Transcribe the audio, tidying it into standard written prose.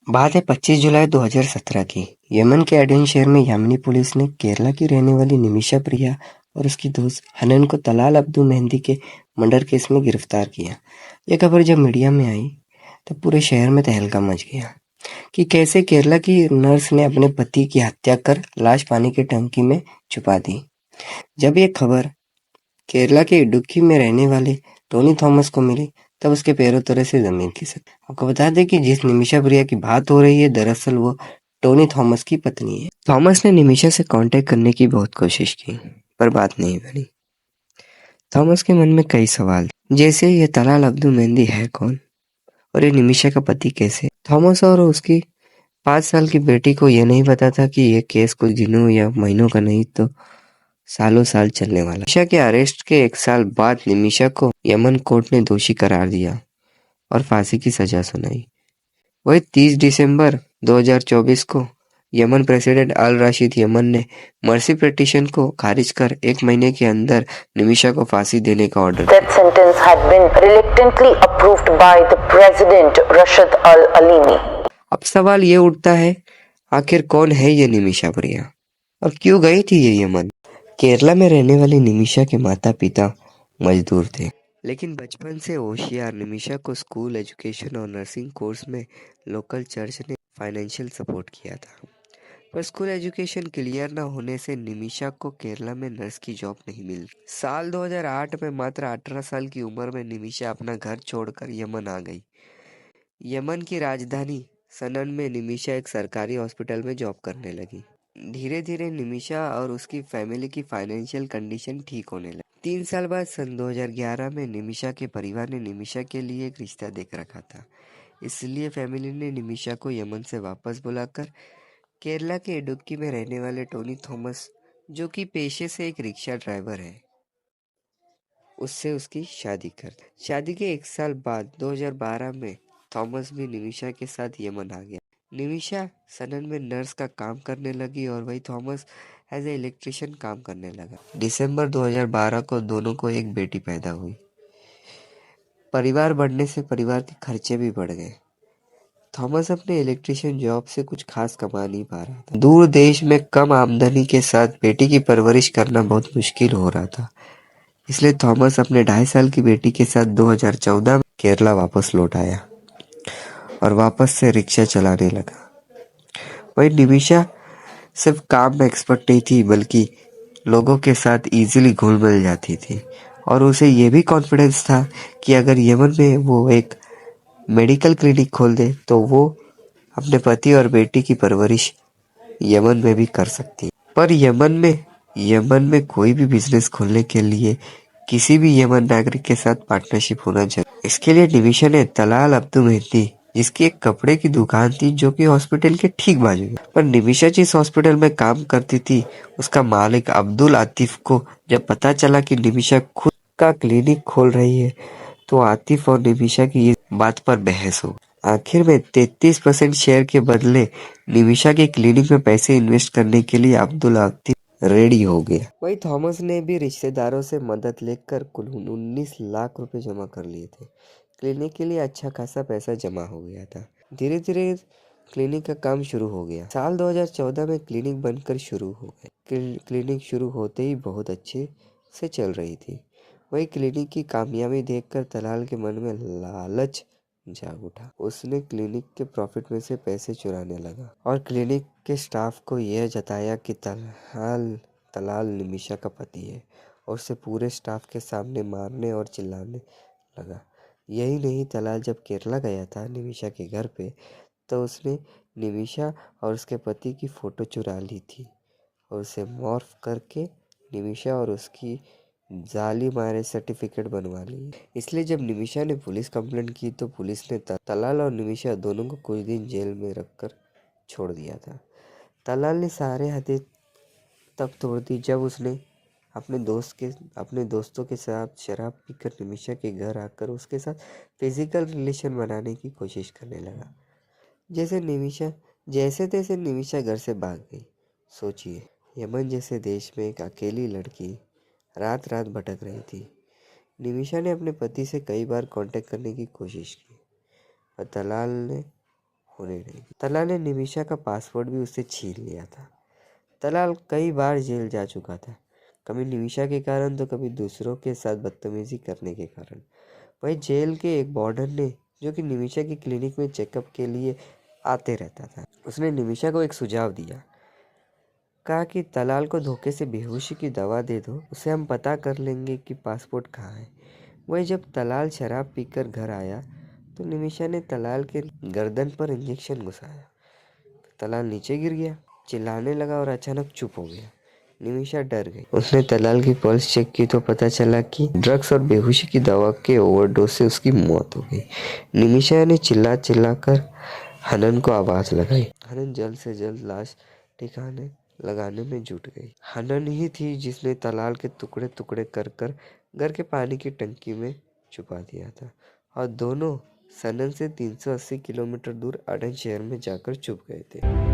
बात है 25 जुलाई 2017 की। यमन के एडेन शहर में यामिनी पुलिस ने केरला की रहने वाली निमिषा प्रिया और उसकी दोस्त हनन को तलाल अब्दू मेहंदी के मर्डर केस में गिरफ्तार किया। यह खबर जब मीडिया में आई तब पूरे शहर में तहलका मच गया कि कैसे केरला की नर्स ने अपने पति की हत्या कर लाश पानी की टंकी में छुपा दी। जब यह खबर केरला के इडुक्की में रहने वाले टोनी थॉमस को मिली तब उसके पैरों तले से जमीन खिसक। आपको बता दें कि जिस निमिषा प्रिया की बात हो रही है दरअसल वो टोनी थॉमस की पत्नी है। थॉमस ने निमिषा से कांटेक्ट करने की बहुत कोशिश की पर बात नहीं बनी। थॉमस के मन में कई सवाल जैसे ये तलाल अब्दू मेहंदी है कौन और ये निमिषा का पति कैसे। थॉमस और उसकी 5 साल की बेटी को यह नहीं पता था कि यह केस कुछ दिनों या महीनों का नहीं तो सालों साल चलने वाला। निमिषा के अरेस्ट के 1 साल बाद निमिषा को यमन कोर्ट ने दोषी करार दिया और फांसी की सजा सुनाई। वही 30 दिसंबर 2024 को यमन प्रेसिडेंट अल राशिद यमन ने मर्सी पिटीशन को खारिज कर 1 महीने के अंदर निमिषा को फांसी देने का ऑर्डर दिया। That sentence had been reluctantly approved by the president Rashid Al Alimi. अब सवाल ये उठता है, आखिर कौन है ये निमिषा प्रिया और क्यों गई थी ये यमन। केरला में रहने वाली निमिषा के माता पिता मजदूर थे, लेकिन बचपन से होशियार निमिषा को स्कूल एजुकेशन और नर्सिंग कोर्स में लोकल चर्च ने फाइनेंशियल सपोर्ट किया था। पर स्कूल एजुकेशन क्लियर न होने से निमिषा को केरला में नर्स की जॉब नहीं मिली। साल 2008 में मात्र 18 साल की उम्र में निमिषा अपना घर छोड़कर यमन आ गई। यमन की राजधानी सनन में निमिषा एक सरकारी हॉस्पिटल में जॉब करने लगी। धीरे धीरे निमिषा और उसकी फैमिली की फाइनेंशियल कंडीशन ठीक होने लगी। 3 साल बाद सन 2011 में निमिषा के परिवार ने निमिषा के लिए एक रिश्ता देख रखा था, इसलिए फैमिली ने निमिषा को यमन से वापस बुलाकर केरला के इडुक्की में रहने वाले टोनी थॉमस, जो कि पेशे से एक रिक्शा ड्राइवर है, उससे उसकी शादी कर दी। शादी के 1 साल बाद 2012 में थॉमस भी निमिषा के साथ यमन आ गया। निमिषा सनन में नर्स का काम करने लगी और वही थॉमस एज ए इलेक्ट्रिशियन काम करने लगा। दिसंबर 2012 को दोनों को एक बेटी पैदा हुई। परिवार बढ़ने से परिवार के खर्चे भी बढ़ गए। थॉमस अपने इलेक्ट्रिशियन जॉब से कुछ खास कमा नहीं पा रहा था। दूर देश में कम आमदनी के साथ बेटी की परवरिश करना बहुत मुश्किल हो रहा था, इसलिए थॉमस अपने 2.5 साल की बेटी के साथ 2014 में केरला वापस लौट आया और वापस से रिक्शा चलाने लगा। वही निमिषा सिर्फ काम में एक्सपर्ट नहीं थी बल्कि लोगों के साथ इजीली घुल मिल जाती थी और उसे ये भी कॉन्फिडेंस था कि अगर यमन में वो एक मेडिकल क्लिनिक खोल दे तो वो अपने पति और बेटी की परवरिश यमन में भी कर सकती है। पर यमन में कोई भी बिजनेस खोलने के लिए किसी भी यमन नागरिक के साथ पार्टनरशिप होना चाहिए। इसके लिए निमिषा ने तलाल अब्दू मेहंदी, जिसकी एक कपड़े की दुकान थी जो कि हॉस्पिटल के ठीक बाजू में, पर निमिषा जिस हॉस्पिटल में काम करती थी उसका मालिक अब्दुल आतिफ को जब पता चला कि निमिषा खुद का क्लिनिक खोल रही है तो आतिफ और निमिषा की इस बात पर बहस हो। आखिर में 33% शेयर के बदले निमिषा के क्लिनिक में पैसे इन्वेस्ट करने के लिए अब्दुल आतिफ रेडी हो गया। वही थॉमस ने भी रिश्तेदारों से मदद लेकर कुल 19 लाख रुपए जमा कर लिए थे। क्लिनिक के लिए अच्छा खासा पैसा जमा हो गया था। धीरे धीरे क्लिनिक का काम शुरू हो गया। साल 2014 में क्लिनिक बनकर शुरू हो गई। क्लिनिक शुरू होते ही बहुत अच्छे से चल रही थी। वही क्लिनिक की कामयाबी देखकर तलाल के मन में लालच जाग उठा। उसने क्लिनिक के प्रॉफिट में से पैसे चुराने लगा और क्लिनिक के स्टाफ को यह जताया कि तलाल निमिषा का पति है और उसे पूरे स्टाफ के सामने मारने और चिल्लाने लगा। यही नहीं, तलाल जब केरला गया था निमिषा के घर पे तो उसने निमिषा और उसके पति की फोटो चुरा ली थी और उसे मॉर्फ करके निमिषा और उसकी जाली मैरिज सर्टिफिकेट बनवा ली। इसलिए जब निमिषा ने पुलिस कंप्लेंट की तो पुलिस ने तलाल और निमिषा दोनों को कुछ दिन जेल में रखकर छोड़ दिया था। तलाल ने सारे हदें तब तोड़ दी जब उसने अपने दोस्तों के साथ शराब पीकर निमिषा के घर आकर उसके साथ फिजिकल रिलेशन बनाने की कोशिश करने लगा। जैसे तैसे निमिषा घर से भाग गई। सोचिए, यमन जैसे देश में एक अकेली लड़की रात रात भटक रही थी। निमिषा ने अपने पति से कई बार कांटेक्ट करने की कोशिश की पर तलाल ने होने नहीं दी। तलाल ने निमिषा का पासपोर्ट भी उससे छीन लिया था। तलाल कई बार जेल जा चुका था, कभी निमिषा के कारण तो कभी दूसरों के साथ बदतमीजी करने के कारण। वही जेल के एक वार्डन ने, जो कि निमिषा की क्लिनिक में चेकअप के लिए आते रहता था, उसने निमिषा को एक सुझाव दिया। कहा कि तलाल को धोखे से बेहोशी की दवा दे दो, उसे हम पता कर लेंगे कि पासपोर्ट कहाँ है। वही जब तलाल शराब पीकर घर आया तो निमिषा ने तलाल के गर्दन पर इंजेक्शन घुसाया। तलाल नीचे गिर गया, चिल्लाने लगा और अचानक चुप हो गया। निमिषा डर गई। उसने तलाल की पल्स चेक की तो पता चला कि ड्रग्स और बेहोशी की दवा के ओवरडोज से उसकी मौत हो गई। निमिषा ने चिल्ला चिल्लाकर हनन को आवाज लगाई। हनन जल्द से जल्द लाश ठिकाने लगाने में जुट गई। हनन ही थी जिसने तलाल के टुकड़े टुकड़े कर कर घर के पानी की टंकी में छुपा दिया था, और दोनों सनन से 380 किलोमीटर दूर अडन शहर में जाकर छुप गए थे।